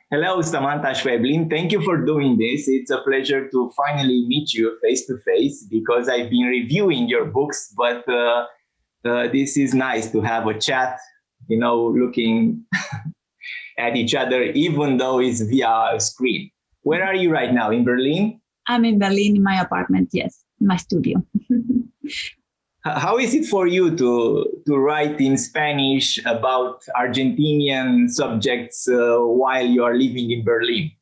Hello, Samanta Schweblin. Thank you for doing this. It's a pleasure to finally meet you face to face because I've been reviewing your books, but this is nice to have a chat, looking at each other, even though it's via a screen. Where are you right now? In Berlin? I'm in Berlin in my apartment, yes, my studio. How is it for you to write in Spanish about Argentinian subjects while you are living in Berlin?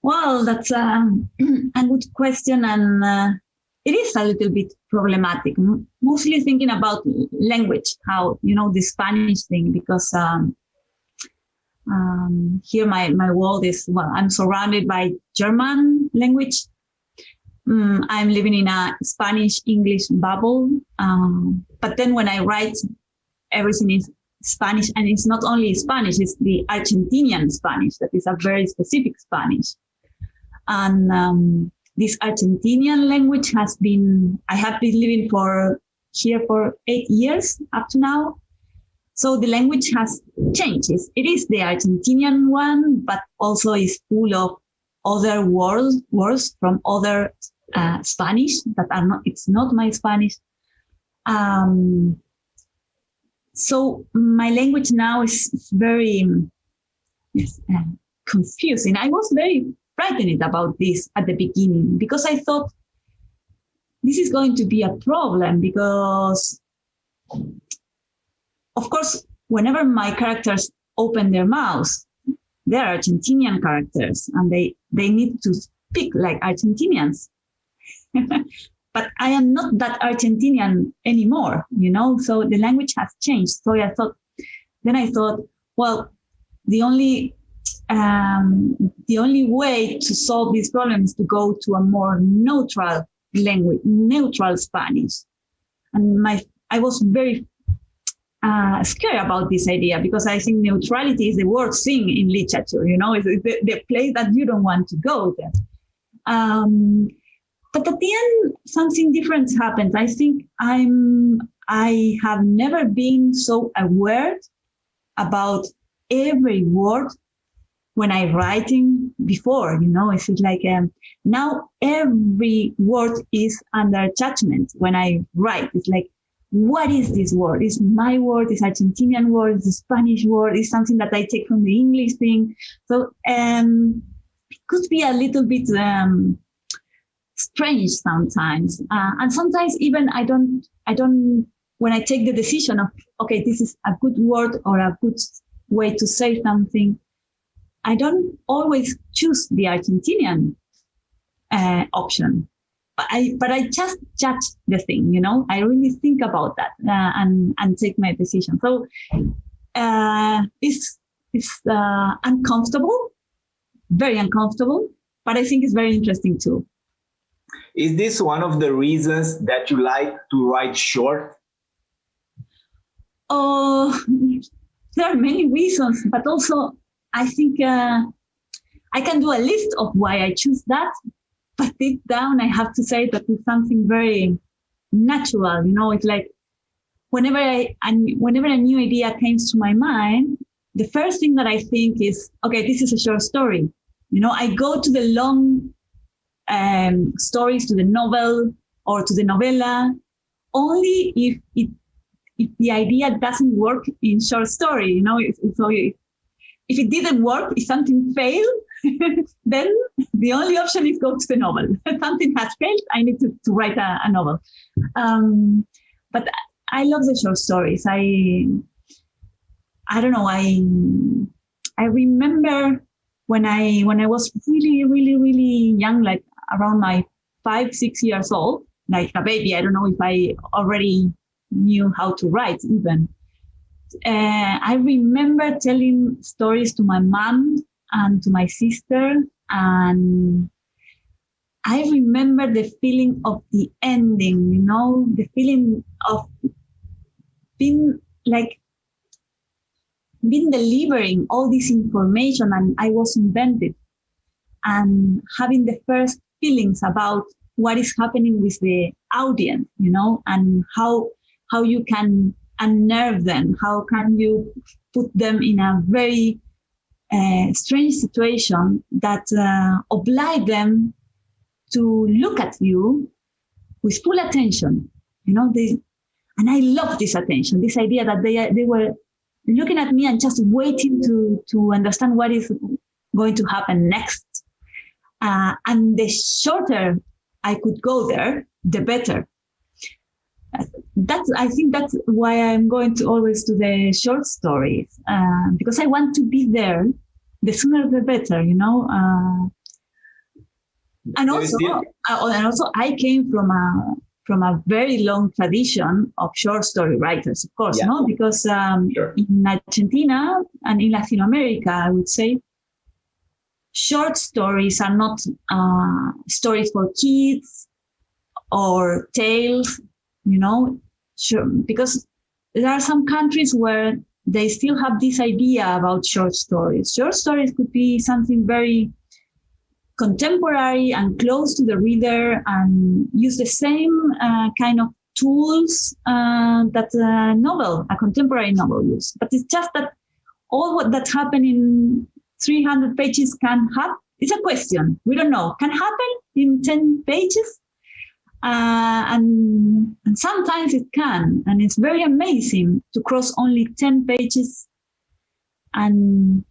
Well, that's a good question, and it is a little bit problematic. Mostly thinking about language, how, the Spanish thing, because here my world is, I'm surrounded by German language. I'm living in a Spanish-English bubble. But then when I write, everything is Spanish. And it's not only Spanish, it's the Argentinian Spanish. That is a very specific Spanish. And this Argentinian language I have been living here for 8 years up to now. So the language has changed. It is the Argentinian one, but also is full of other words from other Spanish that are not, it's not my Spanish. So my language now is very confusing. I was very frightened about this at the beginning because I thought this is going to be a problem because, of course, whenever my characters open their mouths, they're Argentinian characters and they need to speak like Argentinians. But I am not that Argentinian anymore, so the language has changed. So I thought, well, the only way to solve this problem is to go to a more neutral language, neutral Spanish. And I was very scared about this idea because I think neutrality is the worst thing in literature, it's the place that you don't want to go there. But at the end, something different happened. I think I have never been so aware about every word when I'm writing before, it's like now every word is under judgment when I write. It's like, what is this word? Is my word? Is Argentinian word? Is Spanish word? Is something that I take from the English thing? So it could be a little bit strange sometimes, and sometimes even I don't. When I take the decision of okay, this is a good word or a good way to say something, I don't always choose the Argentinian option. But I just judge the thing, I really think about that and take my decision. So it's uncomfortable, very uncomfortable, but I think it's very interesting too. Is this one of the reasons that you like to write short? There are many reasons, but also I think I can do a list of why I choose that. But deep down, I have to say that it's something very natural. It's like whenever a new idea comes to my mind, the first thing that I think is, okay, this is a short story. I go to the long stories, to the novel or to the novella, only if the idea doesn't work in short story. So if it didn't work, if something failed, then the only option is go to the novel. If something has failed, I need to write a novel. But I love the short stories. I don't know. I remember when I was really, really, really young, like around my 5-6 years old, like a baby. I don't know if I already knew how to write even. I remember telling stories to my mom and to my sister, and I remember the feeling of the ending, the feeling of being delivering all this information, and I was invented, and having the first feelings about what is happening with the audience, and how you can unnerve them, how can you put them in a very strange situation that oblige them to look at you with full attention. And I love this attention, this idea that they were looking at me and just waiting to understand what is going to happen next. And the shorter I could go there, the better. I think that's why I'm going to always do the short stories, because I want to be there. The sooner the better, And also, I came from a very long tradition of short story writers, of course, because Sure. in Argentina and in Latin America, I would say, short stories are not stories for kids or tales, sure, because there are some countries where they still have this idea about short stories. Short stories could be something very contemporary and close to the reader and use the same kind of tools that a contemporary novel uses. But it's just that all what that happened in 300 pages can happen. It's a question. We don't know. Can happen in 10 pages? And sometimes it can. And it's very amazing to cross only 10 pages and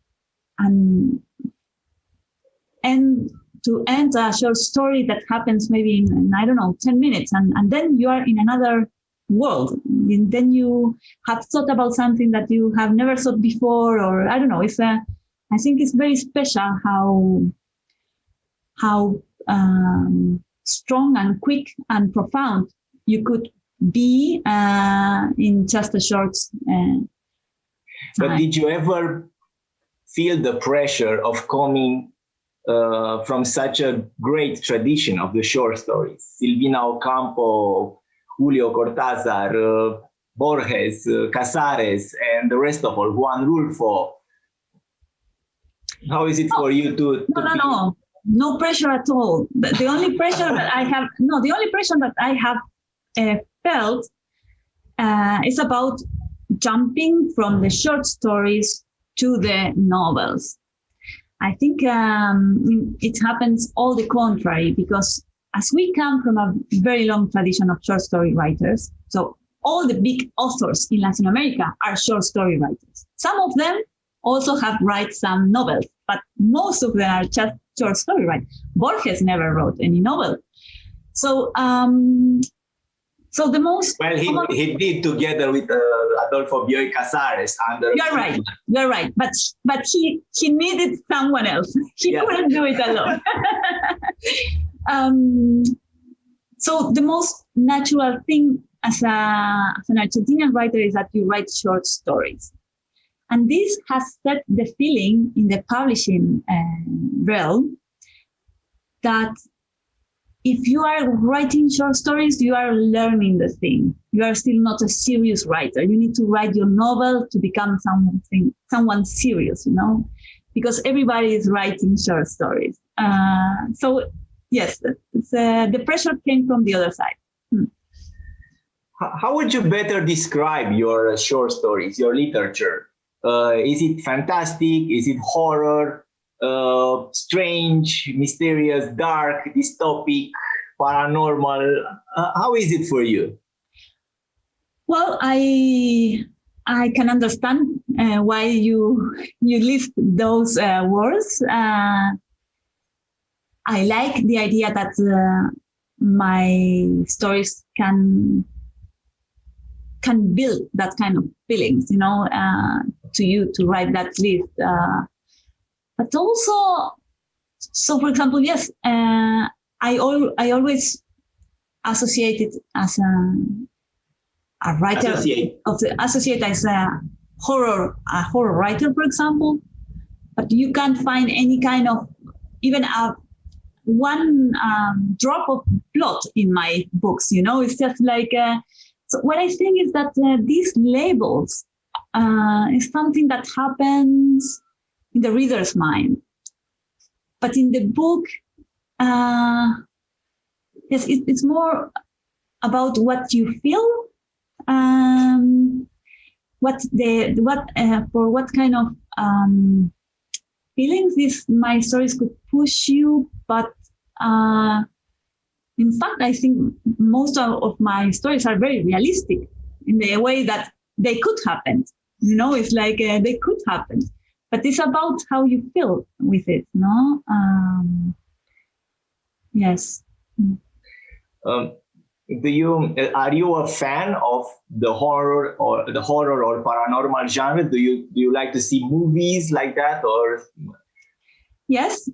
to end a short story that happens maybe in 10 minutes. And then you are in another world. And then you have thought about something that you have never thought before, or I don't know. I think it's very special how strong and quick and profound you could be in just a short time. But did you ever feel the pressure of coming from such a great tradition of the short stories? Silvina Ocampo, Julio Cortázar, Borges, Casares, and the rest of all, Juan Rulfo. How is it for you to No pressure at all. The only pressure that I have felt is about jumping from the short stories to the novels. I think it happens all the contrary, because as we come from a very long tradition of short story writers, so all the big authors in Latin America are short story writers. Some of them also have write some novels, but most of them are just short story writers. Borges never wrote any novel. So the most... Well, he did together with Adolfo Bioy Casares. You're right. But he needed someone else. He couldn't do it alone. So the most natural thing as an Argentinian writer is that you write short stories. And this has set the feeling in the publishing realm that if you are writing short stories, you are learning the thing. You are still not a serious writer. You need to write your novel to become someone serious, because everybody is writing short stories. So yes, the pressure came from the other side. How would you better describe your short stories, your literature? Is it fantastic? Is it horror? Strange, mysterious, dark, dystopic, paranormal? How is it for you? Well, I can understand why you list those words. I like the idea that my stories can build that kind of feelings, to you to write that list. But also, so for example, yes, I always associated as a writer associate as a horror writer, for example. But you can't find any kind of even one drop of plot in my books. It's just like. So what I think is that these labels is something that happens in the reader's mind. But in the book, yes, it's more about what you feel, for what kind of feelings my stories could push you, but in fact, I think most of my stories are very realistic in the way that they could happen. It's like they could happen, but it's about how you feel with it, no? Yes. Are you a fan of the horror or paranormal genre? Do you like to see movies like that, or? Yes,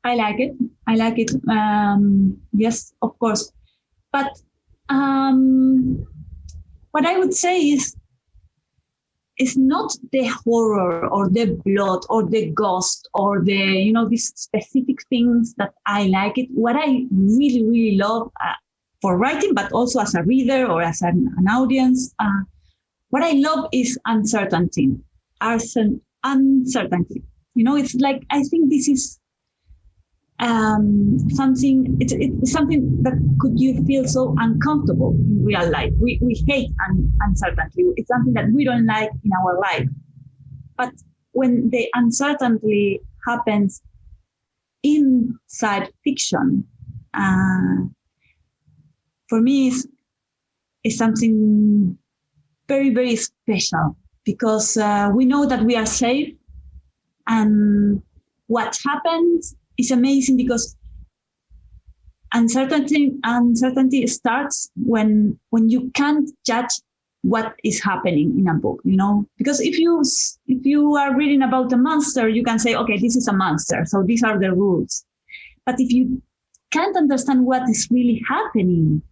I like it. Yes, of course. But what I would say is, it's not the horror or the blood or the ghost or the, these specific things that I like it. What I really, really love for writing, but also as a reader or as an audience, what I love is uncertainty. Uncertainty. It's like, I think this is something, it's something that could you feel so uncomfortable in real life. We hate uncertainty. It's something that we don't like in our life. But when the uncertainty happens inside fiction, for me is something very, very special, because we know that we are safe, and what happens is amazing, because uncertainty starts when you can't judge what is happening in a book, because if you are reading about a monster, you can say, okay, this is a monster, so these are the rules. But if you can't understand what is really happening,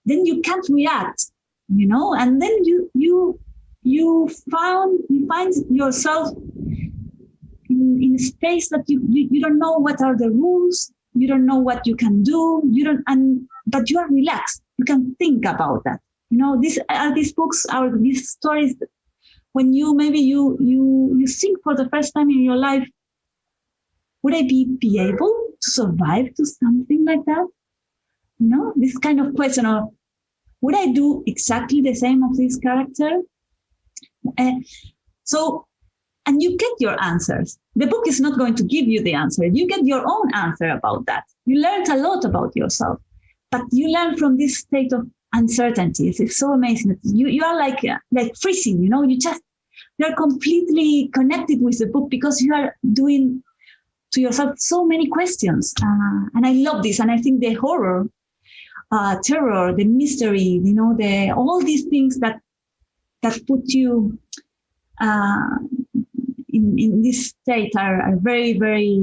then you can't react, and then you find yourself in a space that you don't know what are the rules, you don't know what you can do, but you are relaxed. You can think about that. These books are these stories that when you think for the first time in your life, would I be able to survive to something like that? This kind of question of, would I do exactly the same of this character? And you get your answers. The book is not going to give you the answer. You get your own answer about that. You learned a lot about yourself, but you learn from this state of uncertainty. It's so amazing. You are like freezing, you're completely connected with the book, because you are doing to yourself so many questions. And I love this. And I think the horror, terror, the mystery, all these things that put you in this state are very, very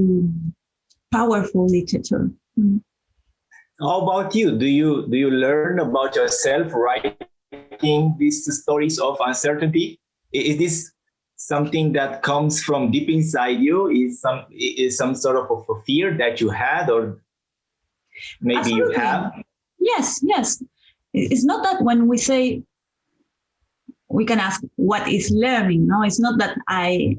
powerful literature. How about you? Do you learn about yourself writing these stories of uncertainty? Is this something that comes from deep inside you? Is some sort of a fear that you had, or maybe Absolutely. You have? Yes. It's not that when we say, we can ask what is learning. No, it's not that I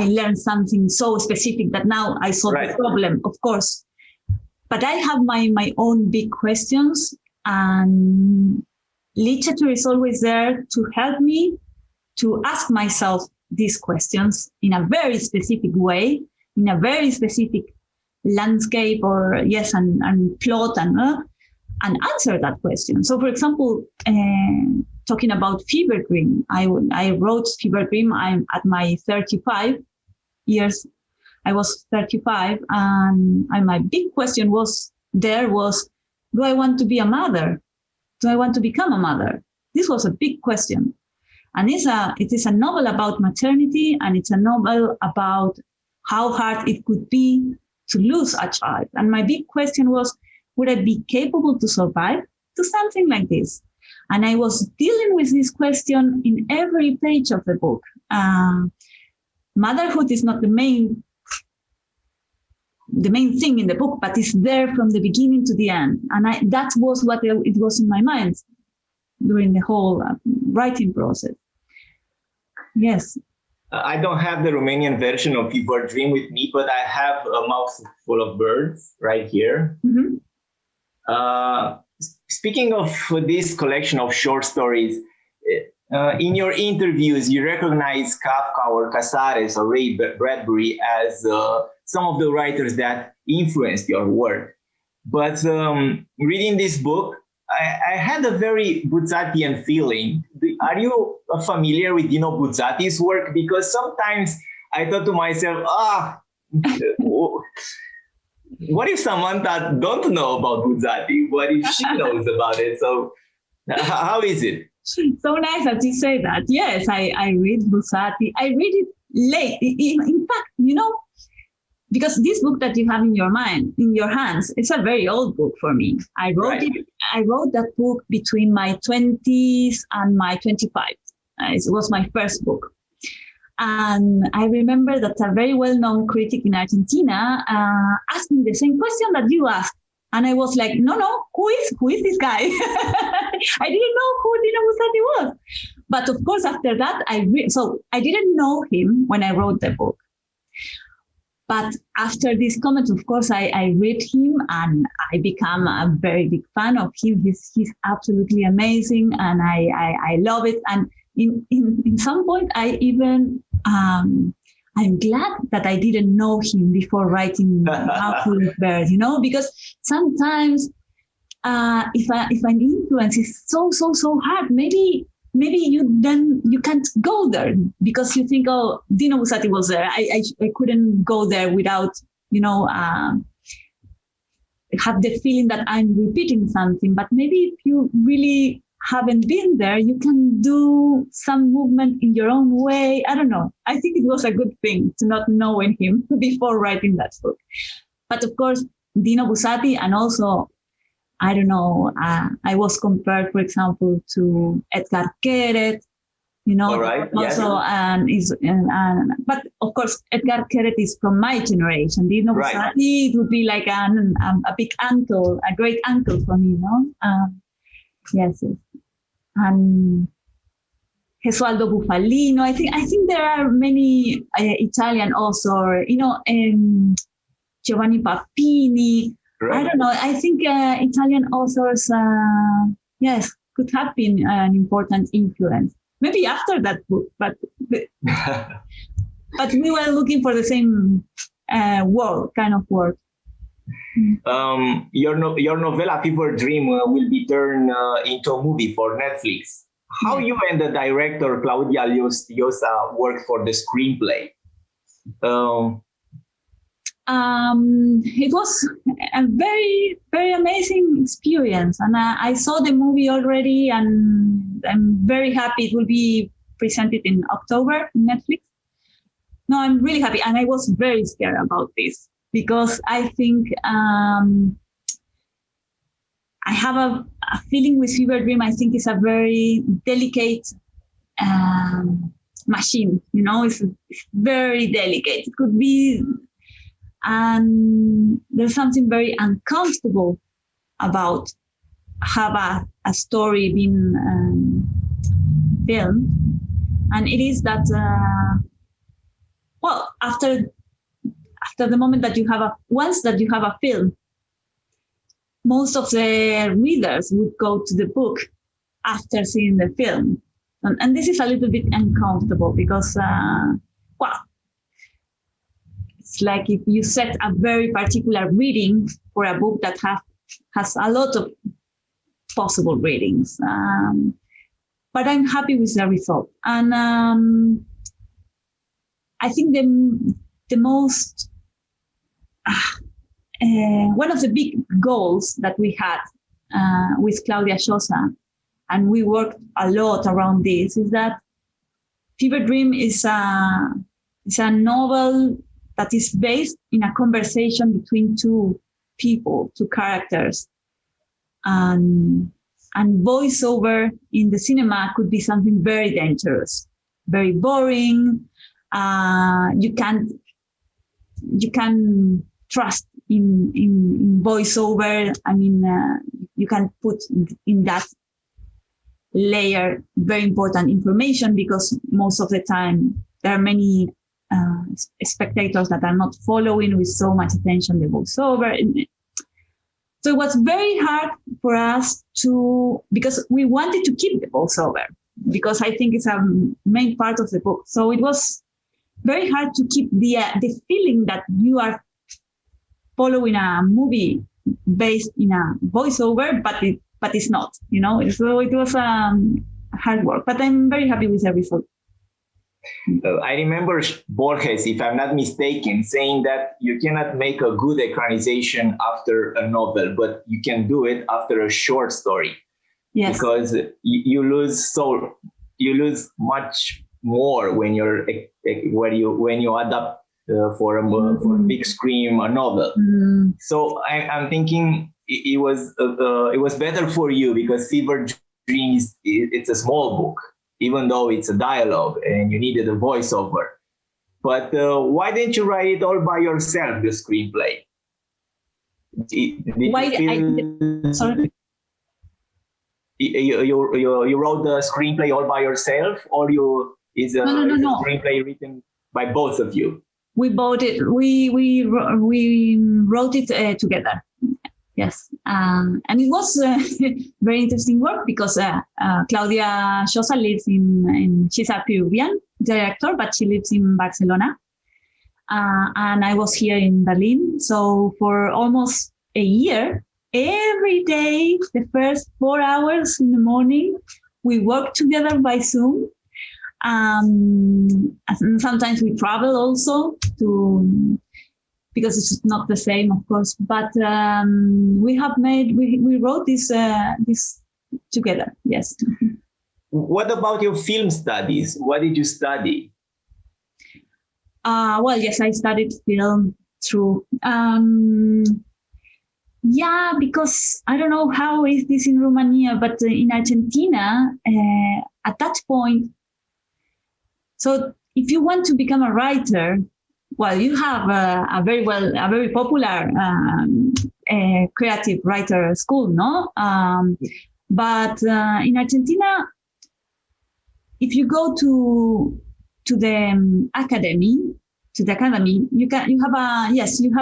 learned something so specific that now I solve the problem, of course. But I have my own big questions, and literature is always there to help me to ask myself these questions in a very specific way, in a very specific landscape and plot and answer that question. So, for example, talking about Fever Dream, I wrote Fever Dream. I'm at my 35 years. I was 35, and my big question was, do I want to be a mother? Do I want to become a mother? This was a big question. And it is a novel about maternity, and it's a novel about how hard it could be to lose a child. And my big question was, would I be capable to survive to something like this? And I was dealing with this question in every page of the book. Motherhood is not the main thing in the book, but it's there from the beginning to the end. And that was what it was in my mind during the whole writing process. Yes. I don't have the Romanian version of Fever Dream with me, but I have a mouthful of birds right here. Mm-hmm. Speaking of this collection of short stories, In your interviews, you recognize Kafka or Casares or Ray Bradbury as some of the writers that influenced your work. But reading this book, I had a very Buzzatian feeling. Are you familiar with Dino Buzzati's work? Because sometimes I thought to myself, what if Samanta don't know about Buzzati? What if she knows about it? So how is it? So nice that you say that. Yes, I read Buzzati. I read it late. In fact, because this book that you have in your hands, it's a very old book for me. I wrote that book between my 20s and my 25. It was my first book. And I remember that a very well-known critic in Argentina asked me the same question that you asked. And I was like, no, who is this guy? I didn't know who Dino Buzzati was. But of course, after that, so I didn't know him when I wrote the book. But after this comment, of course, I read him and I became a very big fan of him. He's absolutely amazing and I love it. And in some point, I'm glad that I didn't know him before writing Mouthful of Bird, because sometimes if an influence is so hard, maybe you can't go there because you think, oh, Dino Buzzati was there. I couldn't go there without, have the feeling that I'm repeating something. But maybe if you really haven't been there, you can do some movement in your own way. I don't know. I think it was a good thing to not knowing him before writing that book. But of course, Dino Buzzati, and also, I don't know, I was compared, for example, to Edgar Keret, All right. also, yes. But of course, Edgar Keret is from my generation. Dino Buzzati, it would be like a big uncle, a great uncle for me, Yes. And Gesualdo Bufalino. I think there are many Italian also, Giovanni Pappini. Right. I don't know. I think Italian authors, could have been an important influence. Maybe after that book, but we were looking for the same kind of work. Your novella Fever Dream will be turned into a movie for Netflix. How you and the director Claudia Llosa worked for the screenplay? It was a very, very amazing experience, and I saw the movie already, and I'm very happy it will be presented in October on Netflix. No, I'm really happy, and I was very scared about this. Because I think I have a feeling with Fever Dream. I think it's a very delicate machine. It's very delicate. It could be, and there's something very uncomfortable about have a story being filmed, and it is that after the moment that once you have a film, most of the readers would go to the book after seeing the film. And this is a little bit uncomfortable because, it's like if you set a very particular reading for a book that has a lot of possible readings. But I'm happy with the result. And I think the most... one of the big goals that we had with Claudia Llosa, and we worked a lot around this, is that Fever Dream is a novel that is based in a conversation between two people, two characters. And voiceover in the cinema could be something very dangerous, very boring. You can trust in voiceover. I mean, you can put in that layer very important information because most of the time there are many spectators that are not following with so much attention the voiceover. So it was very hard for us because we wanted to keep the voiceover, because I think it's a main part of the book. So it was very hard to keep the feeling that you are following a movie based in a voiceover, but it's not, So it was hard work, but I'm very happy with the result. I remember Borges, if I'm not mistaken, saying that you cannot make a good ecranization after a novel, but you can do it after a short story. Yes. Because you lose much more when you adapt for a big screen a novel. So I'm thinking it was better for you because Silver Dreams, it's a small book, even though it's a dialogue and you needed a voiceover. But why didn't you write it all by yourself, the screenplay? Sorry? You wrote the screenplay all by yourself, or is a screenplay written by both of you? We bought it. We wrote it together. Yes, and it was very interesting work because Claudia Sosa lives she's a Peruvian director, but she lives in Barcelona. And I was here in Berlin. So for almost a year, every day, the first 4 hours in the morning, we worked together by Zoom. And sometimes we travel also because it's not the same, of course. But we wrote this together. Yes. What about your film studies? What did you study? Well, yes, I studied film through. Because I don't know how is this in Romania, but in Argentina, at that point. So if you want to become a writer, well, you have a very popular creative writer school, no? But in Argentina, if you go to the academy, you have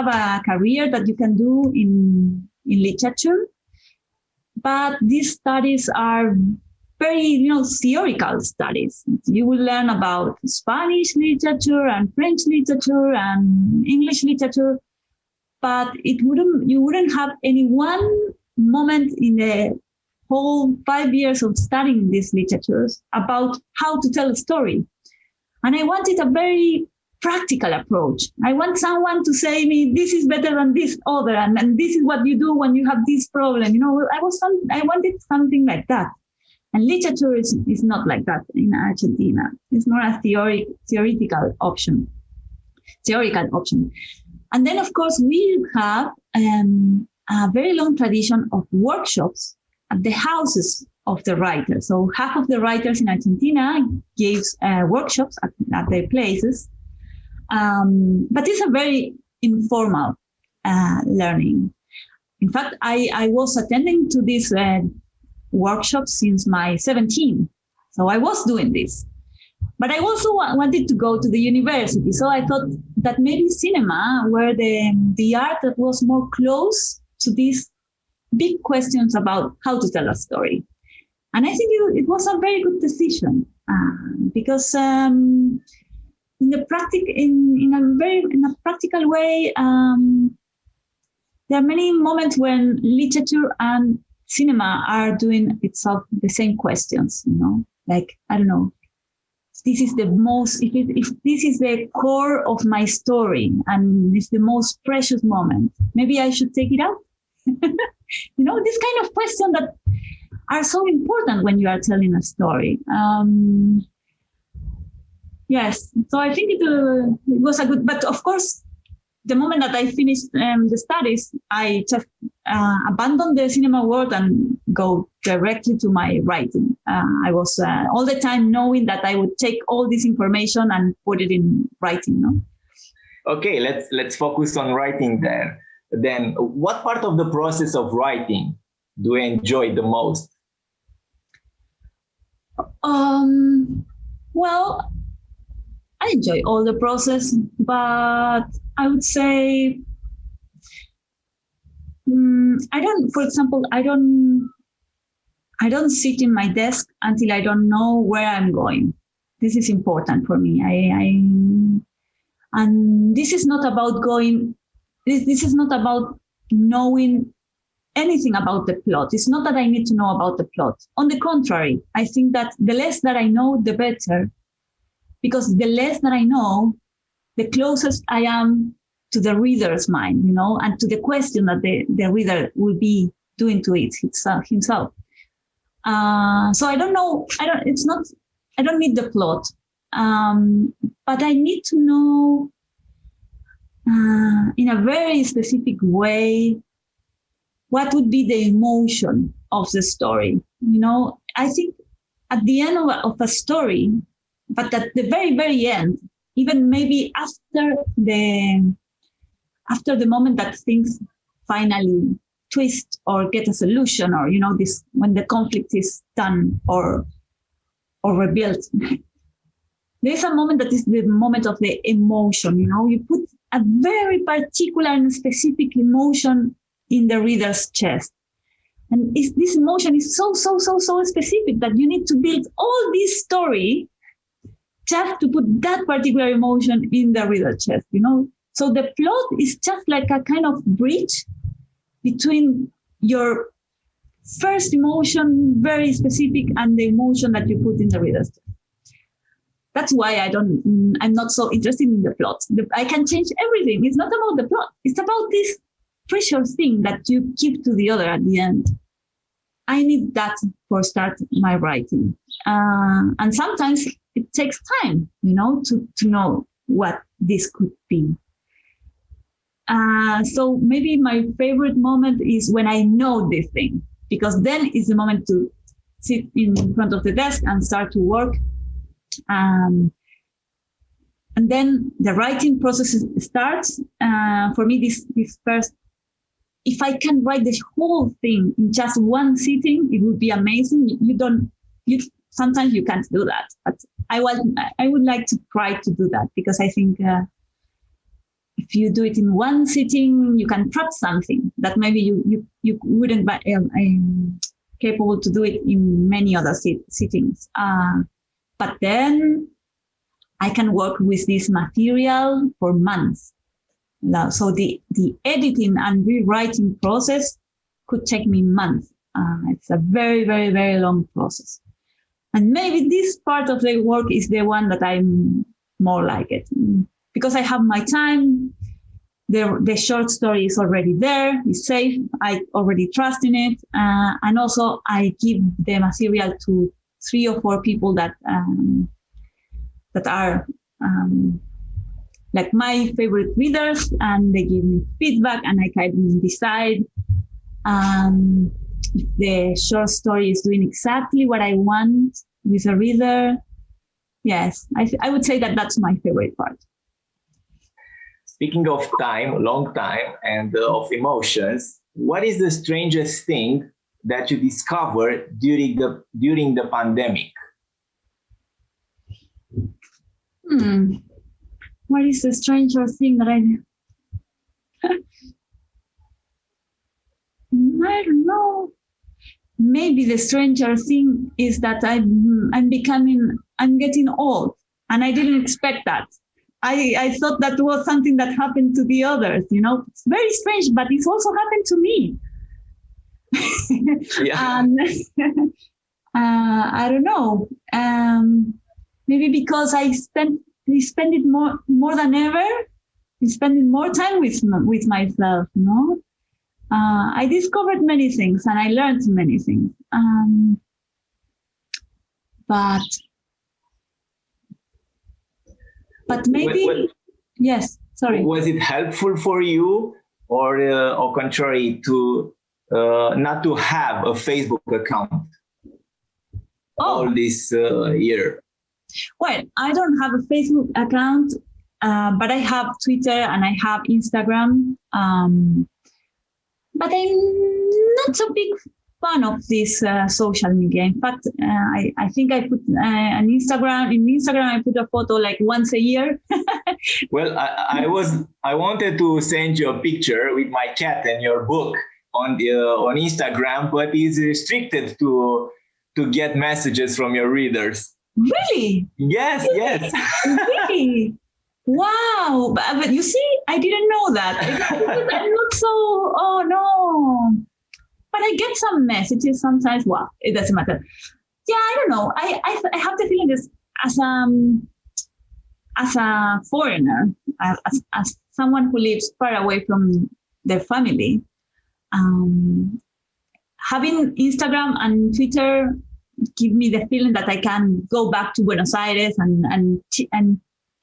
a career that you can do in literature, but these studies are very, theoretical studies. You will learn about Spanish literature and French literature and English literature, but you wouldn't have any one moment in the whole 5 years of studying these literatures about how to tell a story. And I wanted a very practical approach. I want someone to say me, this is better than this other, and this is what you do when you have this problem. I wanted something like that. And literature is not like that in Argentina. It's more a theoretical option. And then, of course, we have a very long tradition of workshops at the houses of the writers. So half of the writers in Argentina gives workshops at their places. But it's a very informal learning. In fact, I was attending to this workshop since my 17. So I was doing this. But I also wanted to go to the university. So I thought that maybe cinema were the art that was more close to these big questions about how to tell a story. And I think it was a very good decision because in a practical way, there are many moments when literature and cinema are doing itself the same questions, like, I don't know, this is the most, if this is the core of my story and it's the most precious moment, maybe I should take it out. This kind of question that are so important when you are telling a story. Yes, so I think it was a good, but of course, the moment that I finished the studies, I just abandoned the cinema world and go directly to my writing. I was all the time knowing that I would take all this information and put it in writing. No? Okay, let's focus on writing there. Then, what part of the process of writing do you enjoy the most? Well, I enjoy all the process, but I would say I don't I don't sit in my desk until I don't know where I'm going. This is important for me. And this is not about going. This is not about knowing anything about the plot. It's not that I need to know about the plot. On the contrary, I think that the less that I know, the better. Because the less that I know, the closest I am to the reader's mind, and to the question that the reader will be doing to it himself. So I don't know. I don't need the plot, but I need to know in a very specific way what would be the emotion of the story. I think at the end of a story, but at the very, very end, even maybe after the moment that things finally twist or get a solution, or this, when the conflict is done or rebuilt, there's a moment that is the moment of the emotion. You put a very particular and specific emotion in the reader's chest, and this emotion is so specific that you need to build all this story just to put that particular emotion in the reader's chest. So the plot is just like a kind of bridge between your first emotion, very specific, and the emotion that you put in the reader's chest. That's why I'm not so interested in the plot. I can change everything. It's not about the plot. It's about this precious thing that you give to the other at the end. I need that for start my writing. And sometimes it takes time, to know what this could be. So maybe my favorite moment is when I know this thing, because then is the moment to sit in front of the desk and start to work. And then the writing process starts. For me, this first, if I can write the whole thing in just one sitting, it would be amazing. Sometimes you can't do that, but I would like to try to do that, because I think if you do it in one sitting, you can trap something that maybe you wouldn't be capable to do it in many other sittings. But then I can work with this material for months. Now, so the editing and rewriting process could take me months. It's a very, very, very long process. And maybe this part of the work is the one that I'm more like it, because I have my time. The short story is already there, it's safe. I already trust in it. And also I give the material to 3 or 4 people that are like my favorite readers, and they give me feedback, and I can decide if the short story is doing exactly what I want with a reader. Yes, I would say that that's my favorite part. Speaking of time, long time, and of emotions, what is the strangest thing that you discovered during the pandemic? What is the stranger thing that I don't know. Maybe the stranger thing is that I'm getting old, and I didn't expect that. I thought that was something that happened to the others. It's very strange, but it's also happened to me. Yeah. I don't know. Maybe because we spend it more than ever. We spending more time with myself. I discovered many things, and I learned many things. But maybe yes. Sorry. Was it helpful for you, or contrary to not to have a Facebook account all this year? Well, I don't have a Facebook account, but I have Twitter and I have Instagram. But I'm not so big fan of this social media. In fact, I think I put an Instagram. In Instagram, I put a photo like once a year. Well, I wanted to send you a picture with my cat and your book on Instagram, but is restricted to get messages from your readers. Really? Yes, yes. Really? Wow. But you see, I didn't know that. I'm not so, oh no. But I get some messages sometimes. Well, it doesn't matter. Yeah, I don't know. I have the feeling this as a foreigner, as someone who lives far away from their family, having Instagram and Twitter give me the feeling that I can go back to Buenos Aires and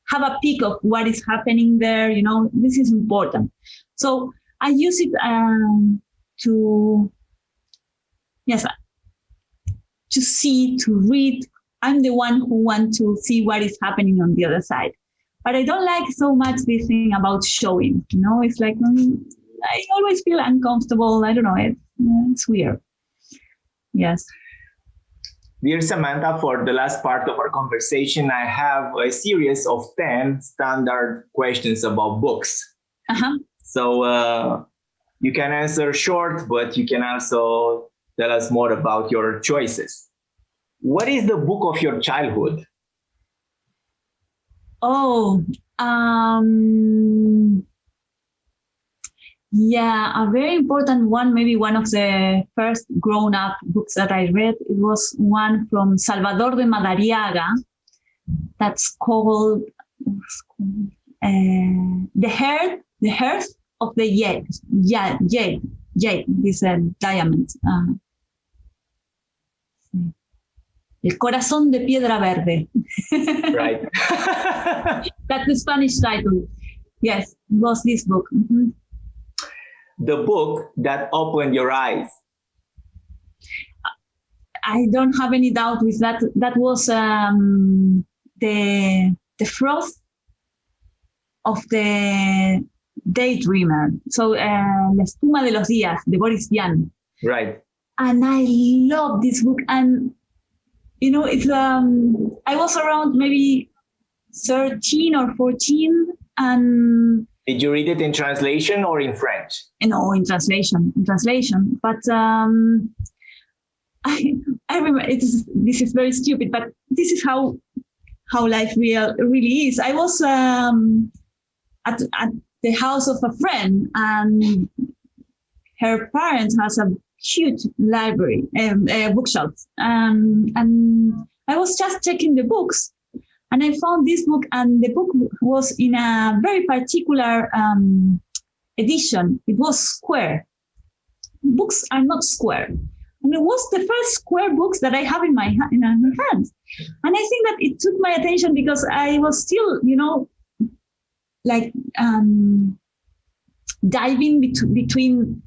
have a peek of what is happening there. You know, this is important. So I use it to see, to read. I'm the one who wants to see what is happening on the other side. But I don't like so much this thing about showing. You know, it's like I always feel uncomfortable. I don't know. It's weird. Yes. Dear Samantha, for the last part of our conversation, I have a series of 10 standard questions about books. Uh-huh. So you can answer short, but you can also tell us more about your choices. What is the book of your childhood? Oh, yeah, a very important one, maybe one of the first grown-up books that I read. It was one from Salvador de Madariaga that's called The Hearth of the Jade. This diamond. El corazón de piedra verde. Right. That's the Spanish title. Yes, it was this book. Mm-hmm. The book that opened your eyes. I don't have any doubt with that. That was the Frost of the Daydreamer. So La espuma de los días, de Boris Vian. Right. And I love this book. And you know, it's I was around maybe 13 or 14, and did you read it in translation or in French? No, in translation. But I remember this is very stupid, but this is how life really is. I was at the house of a friend, and her parents has a huge library, bookshelf, and I was just checking the books, and I found this book, and the book was in a very particular edition. It was square. Books are not square, and it was the first square books that I have in my hands. And I think that it took my attention because I was still, you know, like diving between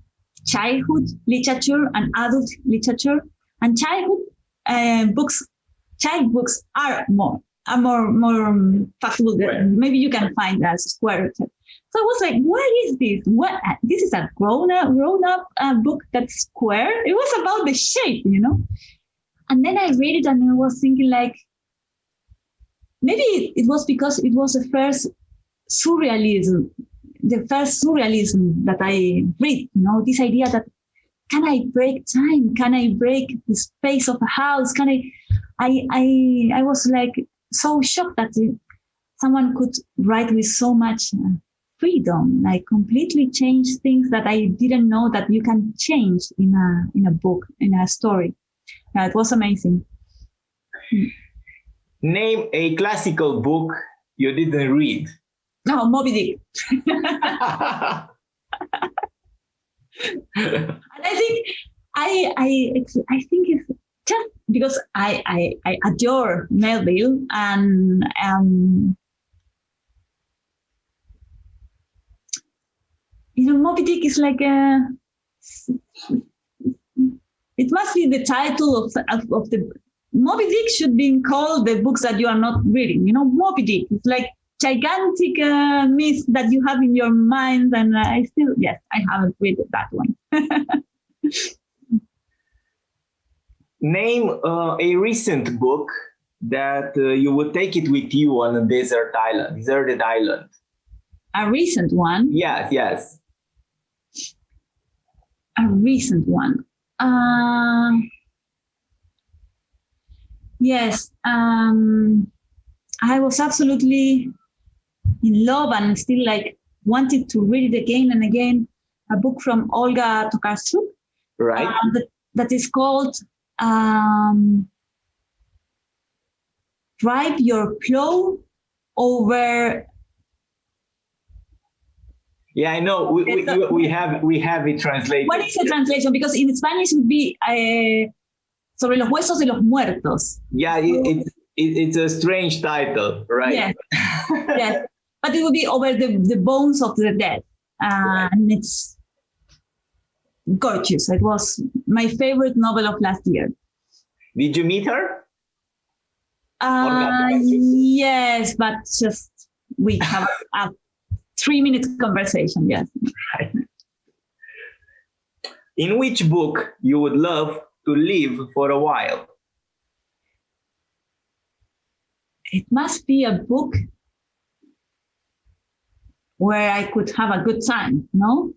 childhood literature and adult literature, and childhood books. Child books are more possible. Maybe you can find a square. So I was like, what is this? What? This is a grown up book that's square. It was about the shape, you know. And then I read it, and I was thinking, like, maybe it was because it was the first surrealism that I read. You know, this idea that can I break time? Can I break the space of a house? Can I was like so shocked that someone could write with so much freedom, like completely change things that I didn't know that you can change in a book, in a story. Yeah, it was amazing. Name a classical book you didn't read. No, Moby Dick. And I think I think it's just because I adore Melville, and you know, Moby Dick is like it must be the title of the Moby Dick should be called the books that you are not reading. You know, Moby Dick. It's like gigantic myth that you have in your mind, and I haven't read that one. Name a recent book that you would take it with you on a deserted island. A recent one? Yes. A recent one. Yes. I was absolutely in love and still like wanted to read it again and again. A book from Olga Tokarczuk. Right. That is called Drive Your Plow Over. Yeah, I know. We have it translated. What is the translation? Because in Spanish it would be Sobre los huesos de los muertos. Yeah, it's a strange title, right? Yes. Yes. But it would be Over the Bones of the Dead. Right. And it's gorgeous. It was my favorite novel of last year. Did you meet her? Yes, but just we have a 3-minute conversation. Yes. Right. In which book you would love to live for a while? It must be a book where I could have a good time, no?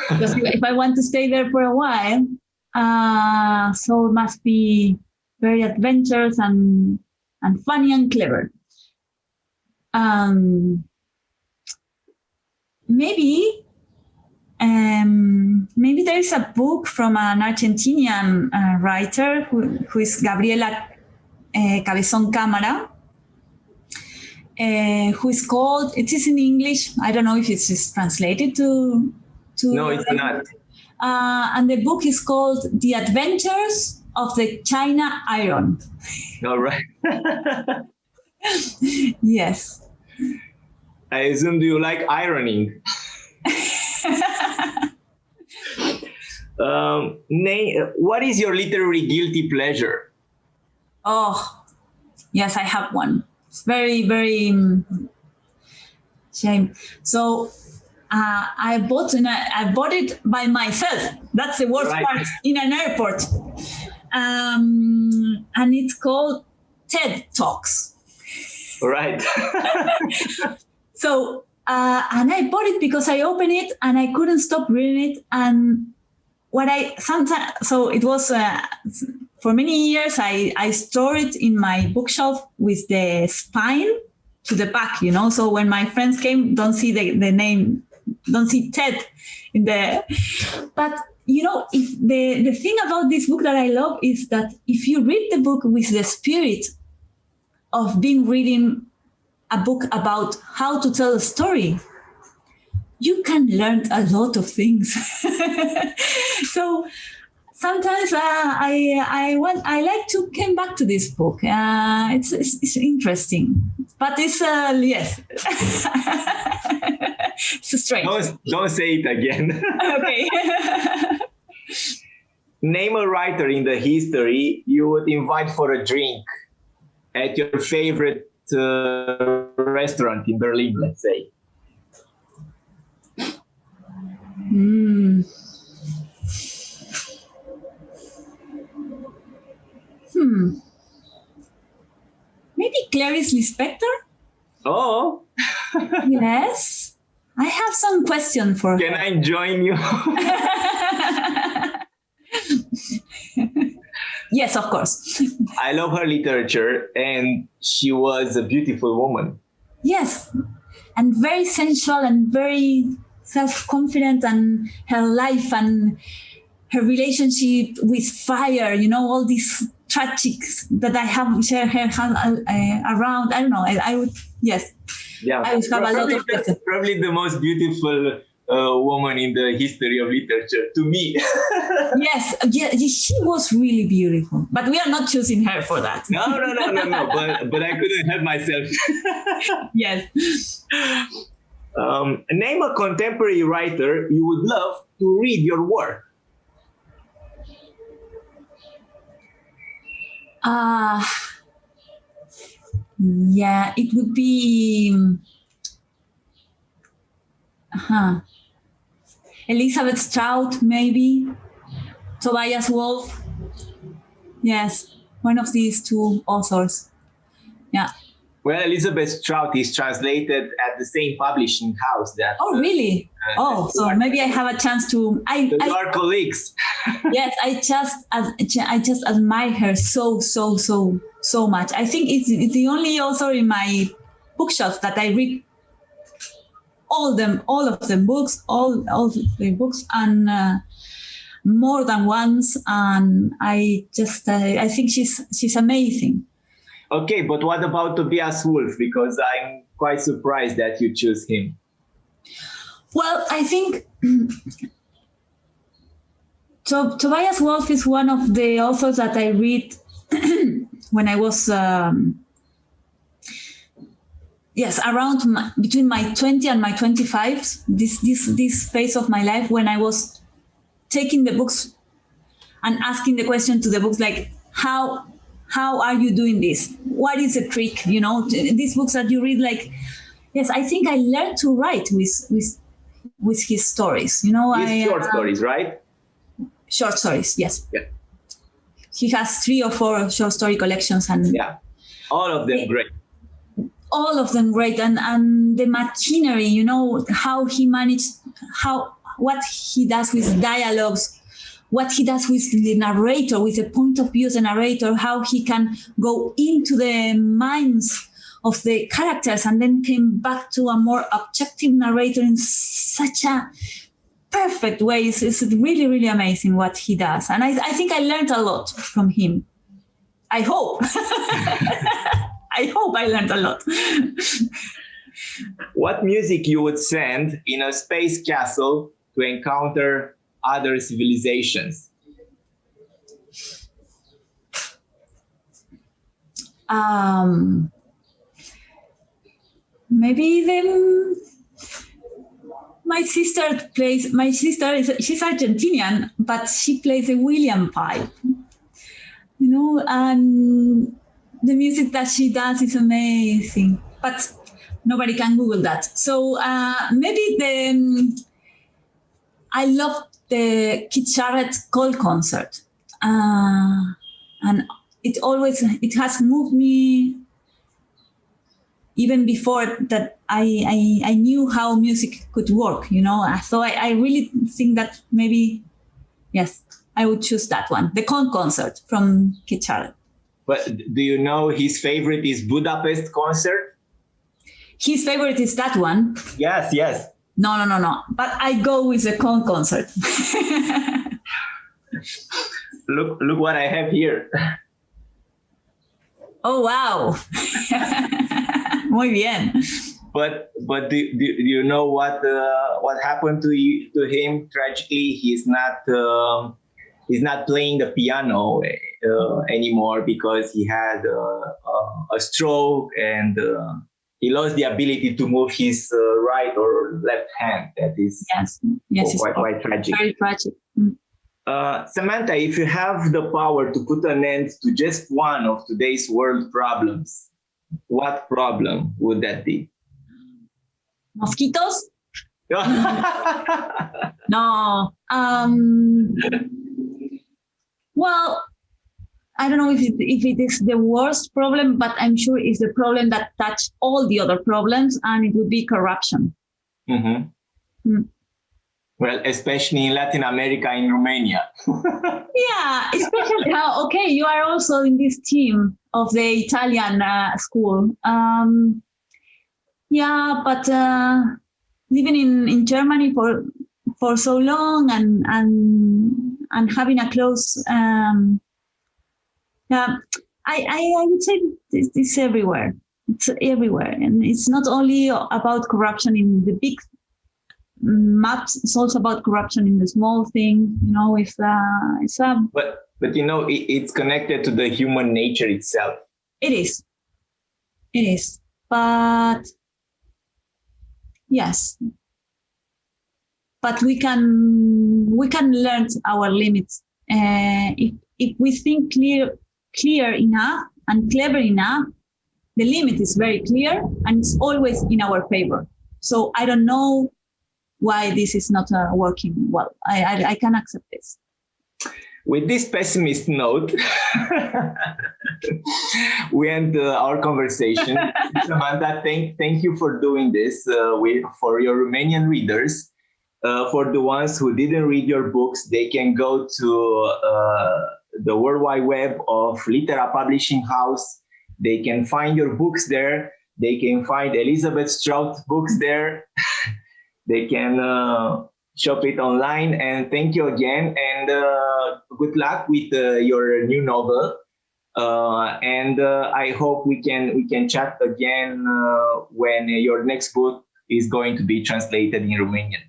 Because if I want to stay there for a while, so it must be very adventurous and funny and clever. Maybe there is a book from an Argentinian writer who is Gabriela Cabezón Cámara, who is called, it is in English, I don't know if it is translated to No, it's not. And the book is called The Adventures of the China Iron. All right. Yes. I assume do you like ironing? What is your literary guilty pleasure? Oh, yes, I have one. It's very, very shame. So I bought it by myself. That's the worst part, in an airport. And it's called TED Talks. Right. So, and I bought it because I opened it and I couldn't stop reading it. And so it was, for many years, I stored it in my bookshelf with the spine to the back, so when my friends came, don't see the name, don't see TED in there. But, if the thing about this book that I love is that if you read the book with the spirit of being reading a book about how to tell a story, you can learn a lot of things. So sometimes I like to come back to this book. It's interesting, but it's yes, it's strange. Don't say it again. Okay. Name a writer in the history you would invite for a drink at your favorite restaurant in Berlin, let's say. Maybe Clarice Lispector? Oh. Yes. I have some question for her. Can I join you? Yes, of course. I love her literature, and she was a beautiful woman. Yes, and very sensual and very self-confident, and her life and her relationship with fire, all these tragics that I have shared her around. I don't know. I would, yes. Yeah, I would have a lot of questions. Probably the most beautiful woman in the history of literature, to me. Yes, she was really beautiful, but we are not choosing her for that. No, but I couldn't help myself. Yes. Name a contemporary writer you would love to read your work. Yeah, it would be Elizabeth Strout, maybe Tobias Wolf. Yes, one of these two authors. Yeah. Well, Elizabeth Strout is translated at the same publishing house that. Oh, really? Oh, so maybe I have a chance to. You are colleagues. Yes, I just admire her so much. I think it's the only author in my bookshelf that I read all of them books, all the books, and more than once. And I think she's amazing. Okay, but what about Tobias Wolf? Because I'm quite surprised that you choose him. Well, I think Tobias Wolf is one of the authors that I read when I was, around between my 20 and my 25s, this phase of my life when I was taking the books and asking the question to the books, like, how are you doing this? What is the trick? You know, these books that you read, like, yes, I think I learned to write with his stories. You know, short stories, right? Short stories, yes. Yeah. He has 3 or 4 short story collections, and all of them great. All of them great, and the machinery. You know, how he managed, what he does with dialogues, what he does with the narrator, with the point of view of the narrator, how he can go into the minds of the characters and then came back to a more objective narrator in such a perfect way. It's really, really amazing what he does. And I think I learned a lot from him. I hope. I hope I learned a lot. What music you would send in a space castle to encounter other civilizations? Maybe she's Argentinian, but she plays a William pipe, you know, and the music that she does is amazing, but nobody can Google that. So maybe I love the Kitcharet call concert, and it has moved me even before that I knew how music could work, you know. So I really think that maybe, yes, I would choose that one, the call concert from Kitcharet. But do you know his favorite is Budapest concert? His favorite is that one? Yes. No. But I go with the call concert. Look what I have here. Oh, wow. Muy bien. But do you know what happened to him? Tragically, he's not playing the piano anymore because he had a stroke, and he lost the ability to move his right or left hand. That is quite tragic. Very tragic. Samanta, if you have the power to put an end to just one of today's world problems, what problem would that be? Mosquitoes? No. Well, I don't know if it is the worst problem, but I'm sure it's the problem that touched all the other problems, and it would be corruption. Mm-hmm. Well, especially in Latin America, in Romania. Yeah, especially how, okay, you are also in this team of the Italian school. Yeah, but living in Germany for so long and having a close, yeah, I would say it's everywhere. It's everywhere, and it's not only about corruption in the big maps. It's also about corruption in the small thing. You know, But you know, it's connected to the human nature itself. It is. But yes, but we can learn our limits if we think clear enough and clever enough. The limit is very clear and it's always in our favor. So I don't know why this is not working well. I can accept this. With this pessimist note, we end our conversation. Samanta, thank you for doing this for your Romanian readers. For the ones who didn't read your books, they can go to the World Wide Web of Litera Publishing House. They can find your books there. They can find Elizabeth Strout books there. They can shop it online. And thank you again. And good luck with your new novel. And I hope we can chat again when your next book is going to be translated in Romanian.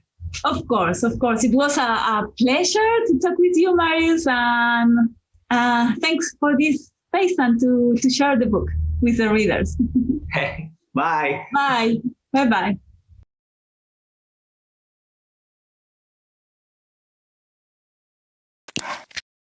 Of course. It was a pleasure to talk with you, Marius. And thanks for this space and to share the book with the readers. Bye. Bye. Bye-bye.